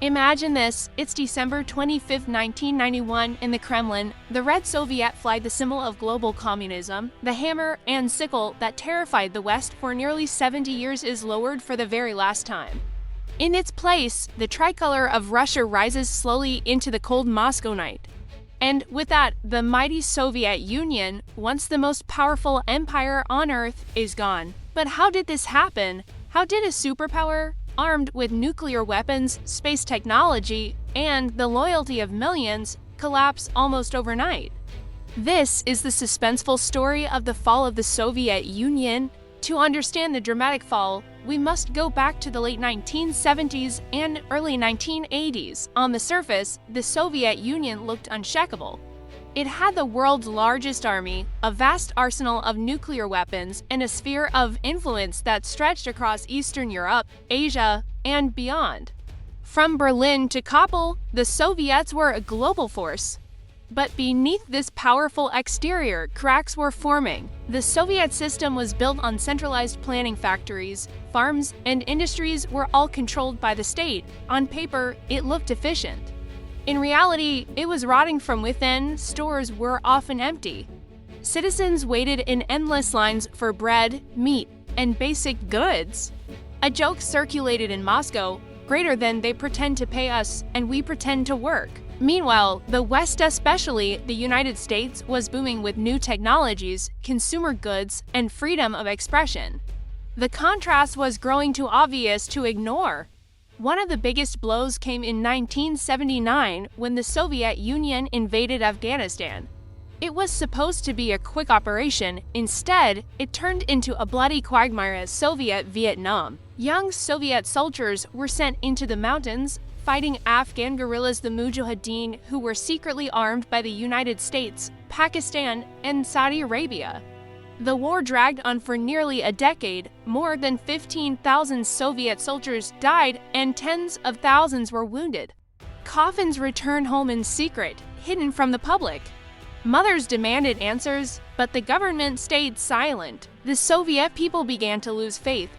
Imagine this, it's December 25, 1991, in the Kremlin. The Red Soviet flag, the symbol of global communism, the hammer and sickle that terrified the West for nearly 70 years, is lowered for the very last time. In its place, the tricolor of Russia rises slowly into the cold Moscow night. And with that, the mighty Soviet Union, once the most powerful empire on Earth, is gone. But how did this happen? How did a superpower, armed with nuclear weapons, space technology, and the loyalty of millions, collapse almost overnight? This is the suspenseful story of the fall of the Soviet Union. To understand the dramatic fall, we must go back to the late 1970s and early 1980s. On the surface, the Soviet Union looked unshakable. It had the world's largest army, a vast arsenal of nuclear weapons, and a sphere of influence that stretched across Eastern Europe, Asia, and beyond. From Berlin to Kabul, the Soviets were a global force. But beneath this powerful exterior, cracks were forming. The Soviet system was built on centralized planning. Factories, farms, and industries were all controlled by the state. On paper, it looked efficient. In reality, it was rotting from within. Stores were often empty. Citizens waited in endless lines for bread, meat, and basic goods. A joke circulated in Moscow, greater than they pretend to pay us and we pretend to work. Meanwhile, the West, especially the United States, was booming with new technologies, consumer goods, and freedom of expression. The contrast was growing too obvious to ignore. One of the biggest blows came in 1979 when the Soviet Union invaded Afghanistan. It was supposed to be a quick operation. Instead, it turned into a bloody quagmire as Soviet Vietnam. Young Soviet soldiers were sent into the mountains, fighting Afghan guerrillas, the Mujahideen, who were secretly armed by the United States, Pakistan, and Saudi Arabia. The war dragged on for nearly a decade. More than 15,000 Soviet soldiers died and tens of thousands were wounded. Coffins returned home in secret, hidden from the public. Mothers demanded answers, but the government stayed silent. The Soviet people began to lose faith.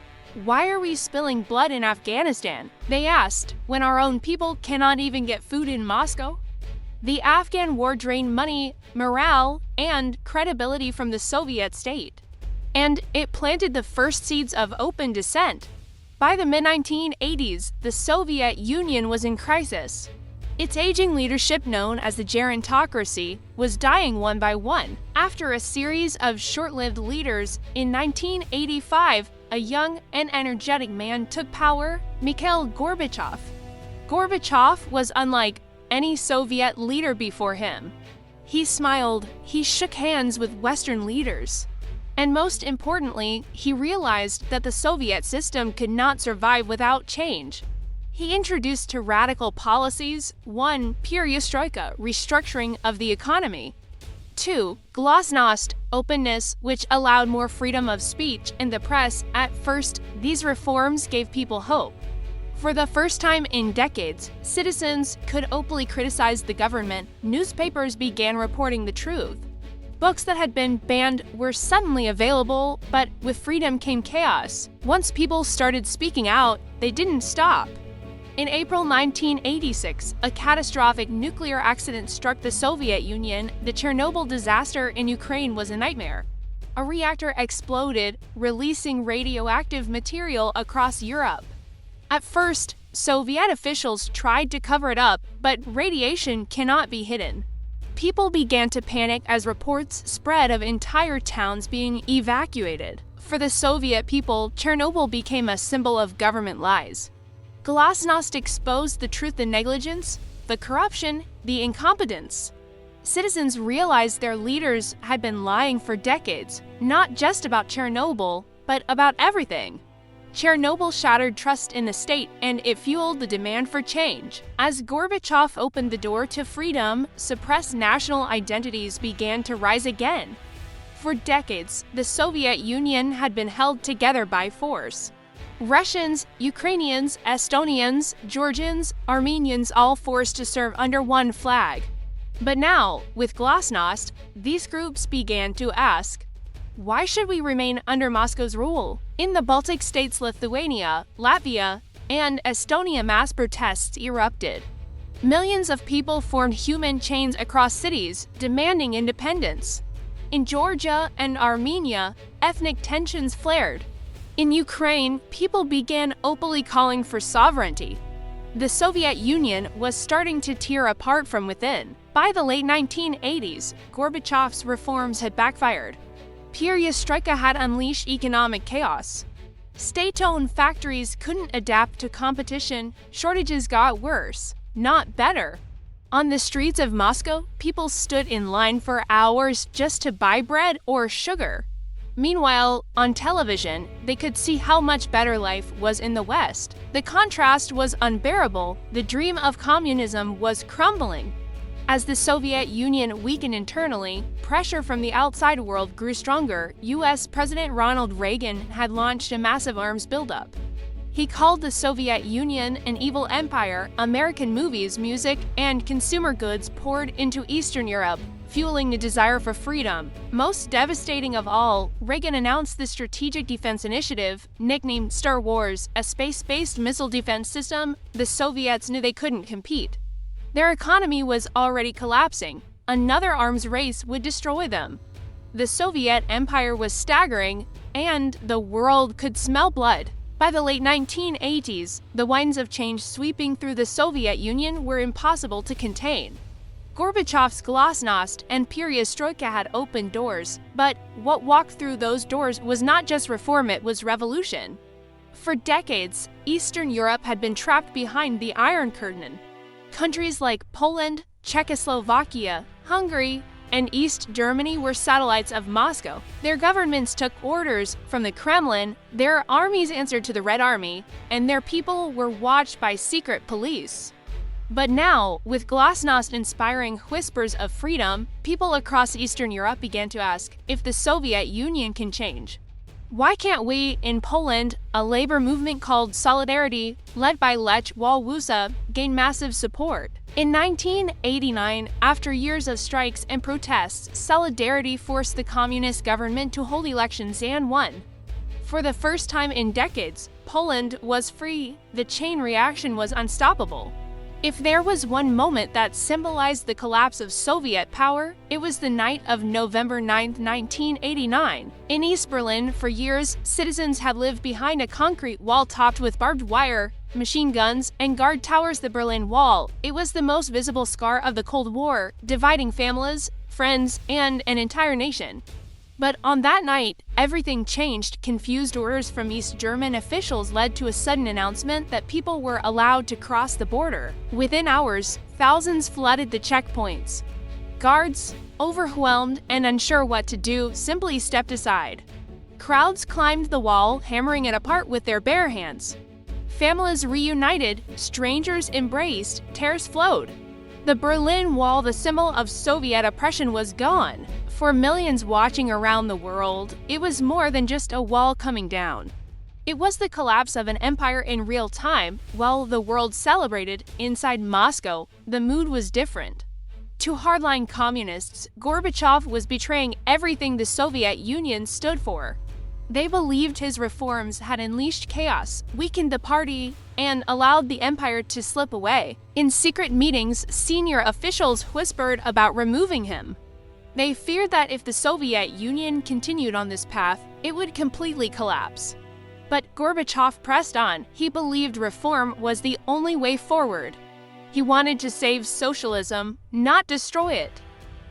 Why are we spilling blood in Afghanistan? They asked, when our own people cannot even get food in Moscow. The Afghan war drained money, morale, and credibility from the Soviet state. And it planted the first seeds of open dissent. By the mid-1980s, the Soviet Union was in crisis. Its aging leadership, known as the gerontocracy, was dying one by one. After a series of short-lived leaders, in 1985, a young and energetic man took power, Mikhail Gorbachev. Gorbachev was unlike any Soviet leader before him. He smiled, he shook hands with Western leaders. And most importantly, he realized that the Soviet system could not survive without change. He introduced two radical policies: 1. Perestroika, restructuring of the economy; 2. Glasnost, openness, which allowed more freedom of speech in the press. At first, these reforms gave people hope. For the first time in decades, citizens could openly criticize the government. Newspapers began reporting the truth. Books that had been banned were suddenly available, but with freedom came chaos. Once people started speaking out, they didn't stop. In April 1986, a catastrophic nuclear accident struck the Soviet Union. The Chernobyl disaster in Ukraine was a nightmare. A reactor exploded, releasing radioactive material across Europe. At first, Soviet officials tried to cover it up, but radiation cannot be hidden. People began to panic as reports spread of entire towns being evacuated. For the Soviet people, Chernobyl became a symbol of government lies. Glasnost exposed the truth: the negligence, the corruption, the incompetence. Citizens realized their leaders had been lying for decades, not just about Chernobyl, but about everything. Chernobyl shattered trust in the state, and it fueled the demand for change. As Gorbachev opened the door to freedom, suppressed national identities began to rise again. For decades, the Soviet Union had been held together by force. Russians, Ukrainians, Estonians, Georgians, Armenians, all forced to serve under one flag. But now, with Glasnost, these groups began to ask, why should we remain under Moscow's rule? In the Baltic states, Lithuania, Latvia, and Estonia mass protests erupted. Millions of people formed human chains across cities, demanding independence. In Georgia and Armenia, ethnic tensions flared. In Ukraine, people began openly calling for sovereignty. The Soviet Union was starting to tear apart from within. By the late 1980s, Gorbachev's reforms had backfired. Perestroika had unleashed economic chaos. State-owned factories couldn't adapt to competition, shortages got worse, not better. On the streets of Moscow, people stood in line for hours just to buy bread or sugar. Meanwhile, on television, they could see how much better life was in the West. The contrast was unbearable. The dream of communism was crumbling. As the Soviet Union weakened internally, pressure from the outside world grew stronger. U.S. President Ronald Reagan had launched a massive arms buildup. He called the Soviet Union an evil empire. American movies, music, and consumer goods poured into Eastern Europe, fueling the desire for freedom. Most devastating of all, Reagan announced the Strategic Defense Initiative, nicknamed Star Wars, a space-based missile defense system. The Soviets knew they couldn't compete. Their economy was already collapsing. Another arms race would destroy them. The Soviet Empire was staggering, and the world could smell blood. By the late 1980s, the winds of change sweeping through the Soviet Union were impossible to contain. Gorbachev's glasnost and perestroika had opened doors, but what walked through those doors was not just reform, it was revolution. For decades, Eastern Europe had been trapped behind the Iron Curtain. Countries like Poland, Czechoslovakia, Hungary, and East Germany were satellites of Moscow. Their governments took orders from the Kremlin, their armies answered to the Red Army, and their people were watched by secret police. But now, with glasnost inspiring whispers of freedom, people across Eastern Europe began to ask if the Soviet Union can change. Why can't we, in Poland, a labor movement called Solidarity, led by Lech Walesa, gain massive support? In 1989, after years of strikes and protests, Solidarity forced the communist government to hold elections and won. For the first time in decades, Poland was free. The chain reaction was unstoppable. If there was one moment that symbolized the collapse of Soviet power, it was the night of November 9, 1989. In East Berlin, for years, citizens had lived behind a concrete wall topped with barbed wire, machine guns, and guard towers. The Berlin Wall. It was the most visible scar of the Cold War, dividing families, friends, and an entire nation. But on that night, everything changed. Confused orders from East German officials led to a sudden announcement that people were allowed to cross the border. Within hours, thousands flooded the checkpoints. Guards, overwhelmed and unsure what to do, simply stepped aside. Crowds climbed the wall, hammering it apart with their bare hands. Families reunited, strangers embraced, tears flowed. The Berlin Wall, the symbol of Soviet oppression, was gone. For millions watching around the world, it was more than just a wall coming down. It was the collapse of an empire in real time. While the world celebrated, inside Moscow, the mood was different. To hardline communists, Gorbachev was betraying everything the Soviet Union stood for. They believed his reforms had unleashed chaos, weakened the party, and allowed the empire to slip away. In secret meetings, senior officials whispered about removing him. They feared that if the Soviet Union continued on this path, it would completely collapse. But Gorbachev pressed on. He believed reform was the only way forward. He wanted to save socialism, not destroy it.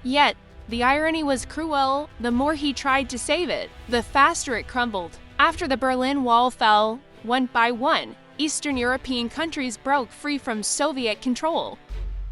Yet, the irony was cruel. The more he tried to save it, the faster it crumbled. After the Berlin Wall fell, one by one, Eastern European countries broke free from Soviet control.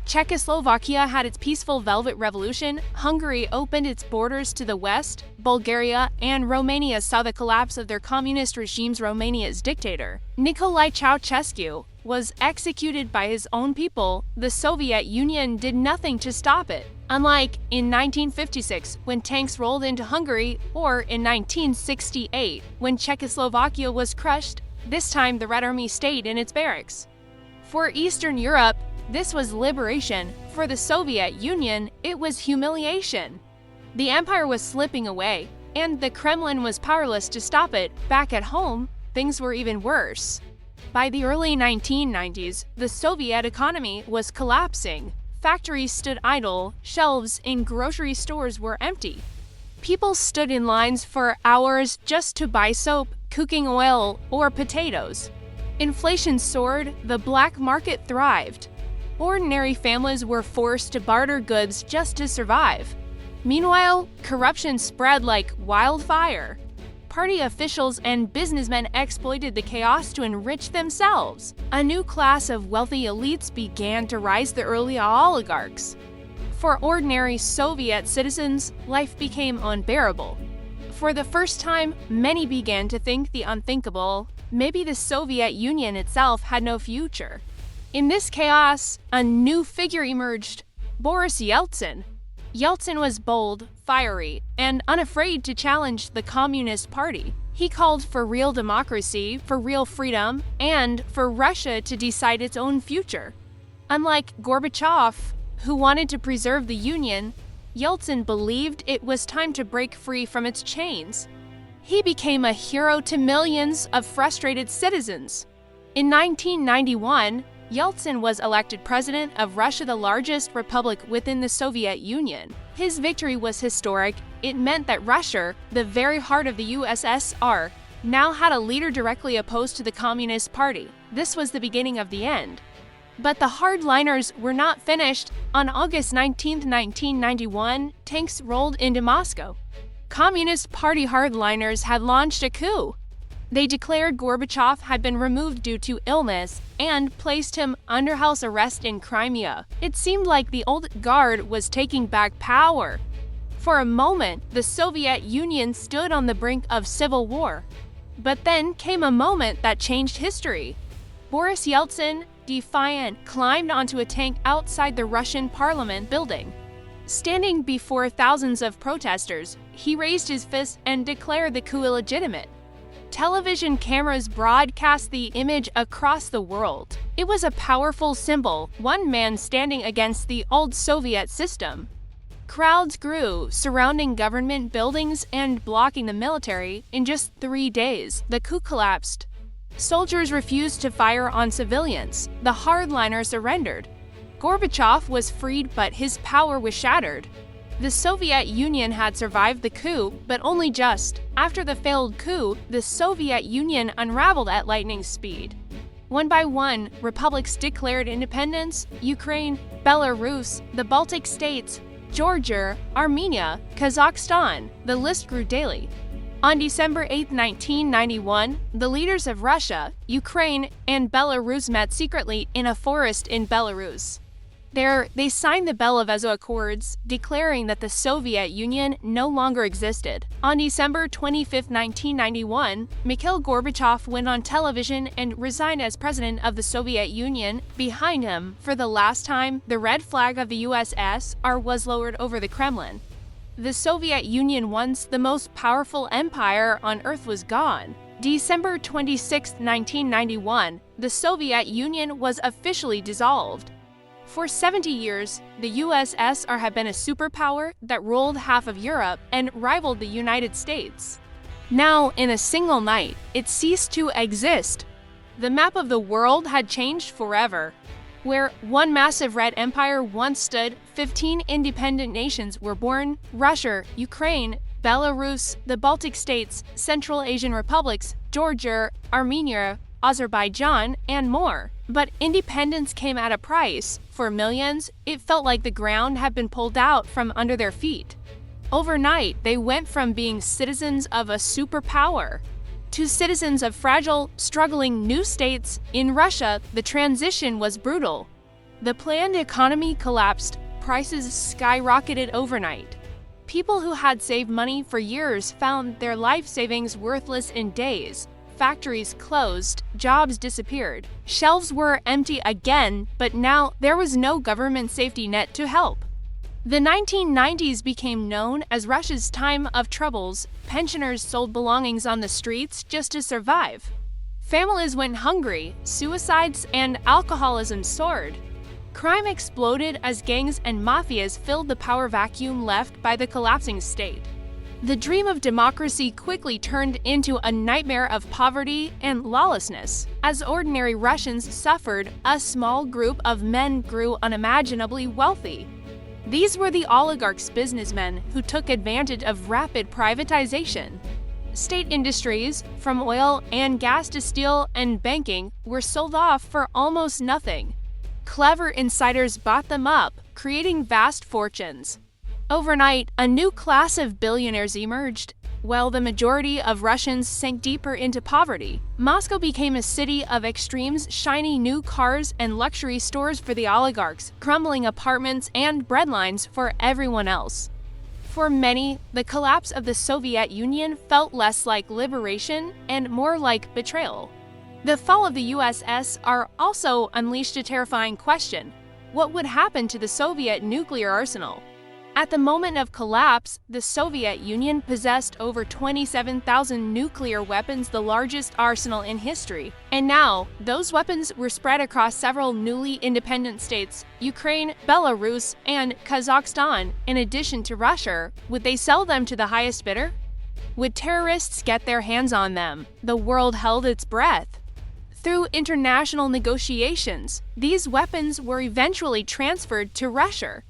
Czechoslovakia had its peaceful Velvet Revolution, Hungary opened its borders to the west, Bulgaria and Romania saw the collapse of their communist regimes. Romania's dictator, Nicolae Ceausescu, was executed by his own people. The Soviet Union did nothing to stop it. Unlike in 1956, when tanks rolled into Hungary, or in 1968, when Czechoslovakia was crushed, this time the Red Army stayed in its barracks. For Eastern Europe, this was liberation. For the Soviet Union, it was humiliation. The empire was slipping away, and the Kremlin was powerless to stop it. Back at home, things were even worse. By the early 1990s, the Soviet economy was collapsing. Factories stood idle, shelves in grocery stores were empty. People stood in lines for hours just to buy soap, cooking oil, or potatoes. Inflation soared, the black market thrived. Ordinary families were forced to barter goods just to survive. Meanwhile, corruption spread like wildfire. Party officials and businessmen exploited the chaos to enrich themselves. A new class of wealthy elites began to rise, the early oligarchs. For ordinary Soviet citizens, life became unbearable. For the first time, many began to think the unthinkable. Maybe the Soviet Union itself had no future. In this chaos, a new figure emerged: Boris Yeltsin. Yeltsin was bold, fiery, and unafraid to challenge the Communist Party. He called for real democracy, for real freedom, and for Russia to decide its own future. Unlike Gorbachev, who wanted to preserve the Union, Yeltsin believed it was time to break free from its chains. He became a hero to millions of frustrated citizens. In 1991, Yeltsin was elected president of Russia, the largest republic within the Soviet Union. His victory was historic. It meant that Russia, the very heart of the USSR, now had a leader directly opposed to the Communist Party. This was the beginning of the end. But the hardliners were not finished. On August 19, 1991, tanks rolled into Moscow. Communist Party hardliners had launched a coup. They declared Gorbachev had been removed due to illness and placed him under house arrest in Crimea. It seemed like the old guard was taking back power. For a moment, the Soviet Union stood on the brink of civil war. But then came a moment that changed history. Boris Yeltsin, defiant, climbed onto a tank outside the Russian parliament building. Standing before thousands of protesters, he raised his fist and declared the coup illegitimate. Television cameras broadcast the image across the world. It was a powerful symbol, one man standing against the old Soviet system. Crowds grew, surrounding government buildings and blocking the military. In just 3 days, the coup collapsed. Soldiers refused to fire on civilians. The hardliners surrendered. Gorbachev was freed, but his power was shattered. The Soviet Union had survived the coup, but only just. After the failed coup, the Soviet Union unraveled at lightning speed. One by one, republics declared independence: Ukraine, Belarus, the Baltic states, Georgia, Armenia, Kazakhstan. The list grew daily. On December 8, 1991, the leaders of Russia, Ukraine, and Belarus met secretly in a forest in Belarus. There, they signed the Belavezo Accords, declaring that the Soviet Union no longer existed. On December 25, 1991, Mikhail Gorbachev went on television and resigned as president of the Soviet Union. Behind him, for the last time, the red flag of the USSR was lowered over the Kremlin. The Soviet Union, once the most powerful empire on Earth, was gone. December 26, 1991, the Soviet Union was officially dissolved. For 70 years, the USSR had been a superpower that ruled half of Europe and rivaled the United States. Now, in a single night, it ceased to exist. The map of the world had changed forever. Where one massive red empire once stood, 15 independent nations were born: Russia, Ukraine, Belarus, the Baltic states, Central Asian republics, Georgia, Armenia, Azerbaijan, and more. But independence came at a price. For millions, it felt like the ground had been pulled out from under their feet. Overnight, they went from being citizens of a superpower to citizens of fragile, struggling new states. In Russia, the transition was brutal. The planned economy collapsed, prices skyrocketed overnight. People who had saved money for years found their life savings worthless in days. Factories closed, jobs disappeared. Shelves were empty again, but now there was no government safety net to help. The 1990s became known as Russia's time of troubles. Pensioners sold belongings on the streets just to survive. Families went hungry, suicides and alcoholism soared. Crime exploded as gangs and mafias filled the power vacuum left by the collapsing state. The dream of democracy quickly turned into a nightmare of poverty and lawlessness. As ordinary Russians suffered, a small group of men grew unimaginably wealthy. These were the oligarchs, businessmen who took advantage of rapid privatization. State industries, from oil and gas to steel and banking, were sold off for almost nothing. Clever insiders bought them up, creating vast fortunes. Overnight, a new class of billionaires emerged. While the majority of Russians sank deeper into poverty, Moscow became a city of extremes, shiny new cars and luxury stores for the oligarchs, crumbling apartments and breadlines for everyone else. For many, the collapse of the Soviet Union felt less like liberation and more like betrayal. The fall of the USSR also unleashed a terrifying question: what would happen to the Soviet nuclear arsenal? At the moment of collapse, the Soviet Union possessed over 27,000 nuclear weapons, the largest arsenal in history. And now, those weapons were spread across several newly independent states: Ukraine, Belarus, and Kazakhstan. In addition to Russia, would they sell them to the highest bidder? Would terrorists get their hands on them? The world held its breath. Through international negotiations, these weapons were eventually transferred to Russia.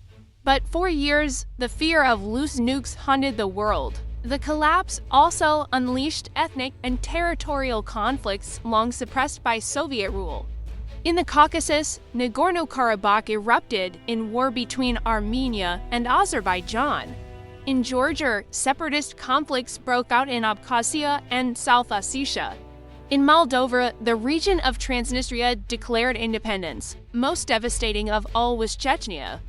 But for years, the fear of loose nukes haunted the world. The collapse also unleashed ethnic and territorial conflicts long suppressed by Soviet rule. In the Caucasus, Nagorno-Karabakh erupted in war between Armenia and Azerbaijan. In Georgia, separatist conflicts broke out in Abkhazia and South Ossetia. In Moldova, the region of Transnistria declared independence. Most devastating of all was Chechnya.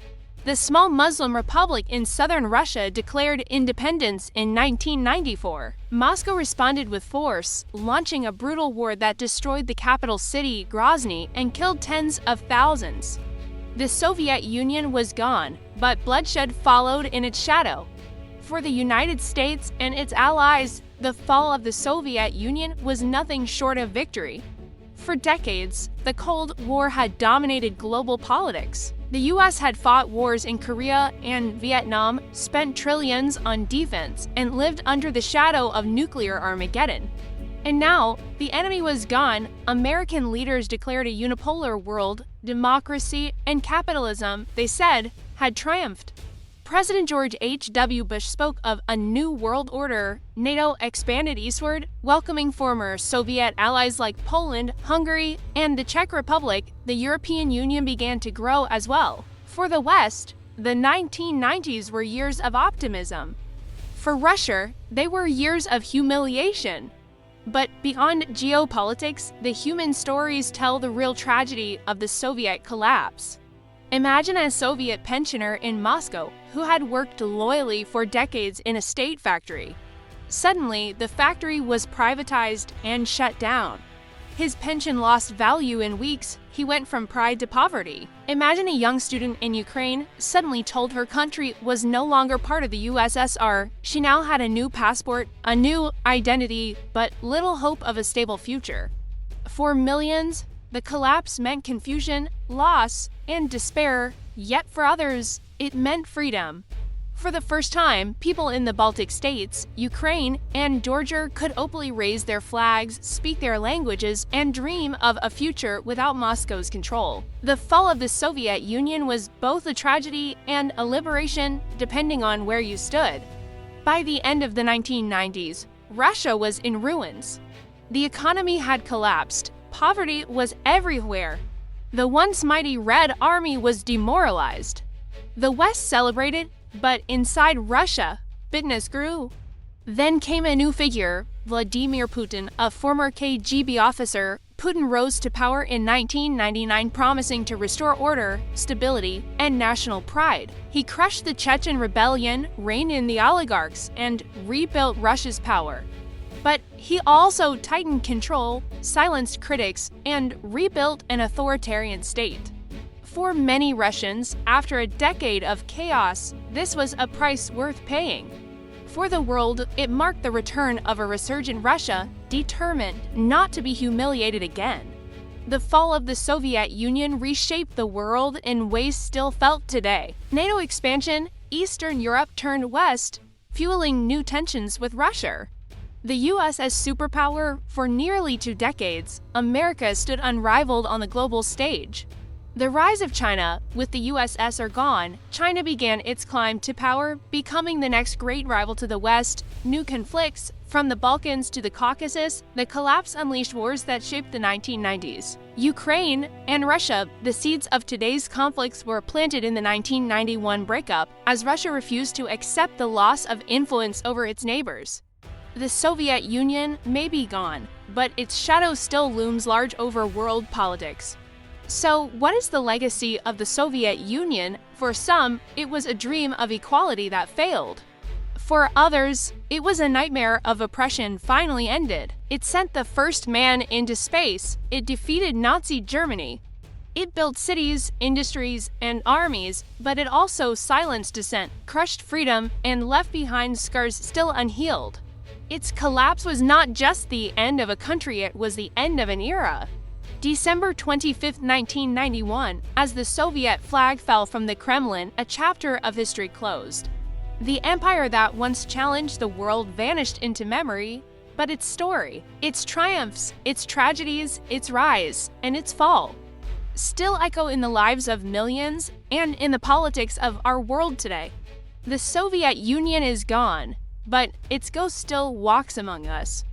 The small Muslim republic in southern Russia declared independence in 1994. Moscow responded with force, launching a brutal war that destroyed the capital city, Grozny, and killed tens of thousands. The Soviet Union was gone, but bloodshed followed in its shadow. For the United States and its allies, the fall of the Soviet Union was nothing short of victory. For decades, the Cold War had dominated global politics. The US had fought wars in Korea and Vietnam, spent trillions on defense, and lived under the shadow of nuclear Armageddon. And now, the enemy was gone, American leaders declared a unipolar world, democracy, and capitalism, they said, had triumphed. President George H.W. Bush spoke of a new world order. NATO expanded eastward, welcoming former Soviet allies like Poland, Hungary, and the Czech Republic. The European Union began to grow as well. For the West, the 1990s were years of optimism. For Russia, they were years of humiliation. But beyond geopolitics, the human stories tell the real tragedy of the Soviet collapse. Imagine a Soviet pensioner in Moscow who had worked loyally for decades in a state factory. Suddenly, the factory was privatized and shut down. His pension lost value in weeks. He went from pride to poverty. Imagine a young student in Ukraine suddenly told her country was no longer part of the USSR. She now had a new passport, a new identity, but little hope of a stable future. For millions, the collapse meant confusion, loss, and despair, yet for others, it meant freedom. For the first time, people in the Baltic states, Ukraine, and Georgia could openly raise their flags, speak their languages, and dream of a future without Moscow's control. The fall of the Soviet Union was both a tragedy and a liberation, depending on where you stood. By the end of the 1990s, Russia was in ruins. The economy had collapsed. Poverty was everywhere. The once mighty Red Army was demoralized. The West celebrated, but inside Russia, bitterness grew. Then came a new figure, Vladimir Putin, a former KGB officer. Putin rose to power in 1999, promising to restore order, stability, and national pride. He crushed the Chechen rebellion, reined in the oligarchs, and rebuilt Russia's power. But he also tightened control, silenced critics, and rebuilt an authoritarian state. For many Russians, after a decade of chaos, this was a price worth paying. For the world, it marked the return of a resurgent Russia, determined not to be humiliated again. The fall of the Soviet Union reshaped the world in ways still felt today. NATO expansion, Eastern Europe turned west, fueling new tensions with Russia. The U.S. as superpower for nearly 2 decades, America stood unrivaled on the global stage. The rise of China, with the USSR gone, China began its climb to power, becoming the next great rival to the West. New conflicts, from the Balkans to the Caucasus, the collapse unleashed wars that shaped the 1990s. Ukraine and Russia, the seeds of today's conflicts were planted in the 1991 breakup, as Russia refused to accept the loss of influence over its neighbors. The Soviet Union may be gone, but its shadow still looms large over world politics. So, what is the legacy of the Soviet Union? For some, it was a dream of equality that failed. For others, it was a nightmare of oppression finally ended. It sent the first man into space. It defeated Nazi Germany. It built cities, industries, and armies, but it also silenced dissent, crushed freedom, and left behind scars still unhealed. Its collapse was not just the end of a country, it was the end of an era. December 25, 1991, as the Soviet flag fell from the Kremlin, a chapter of history closed. The empire that once challenged the world vanished into memory, but its story, its triumphs, its tragedies, its rise, and its fall still echo in the lives of millions and in the politics of our world today. The Soviet Union is gone, but its ghost still walks among us.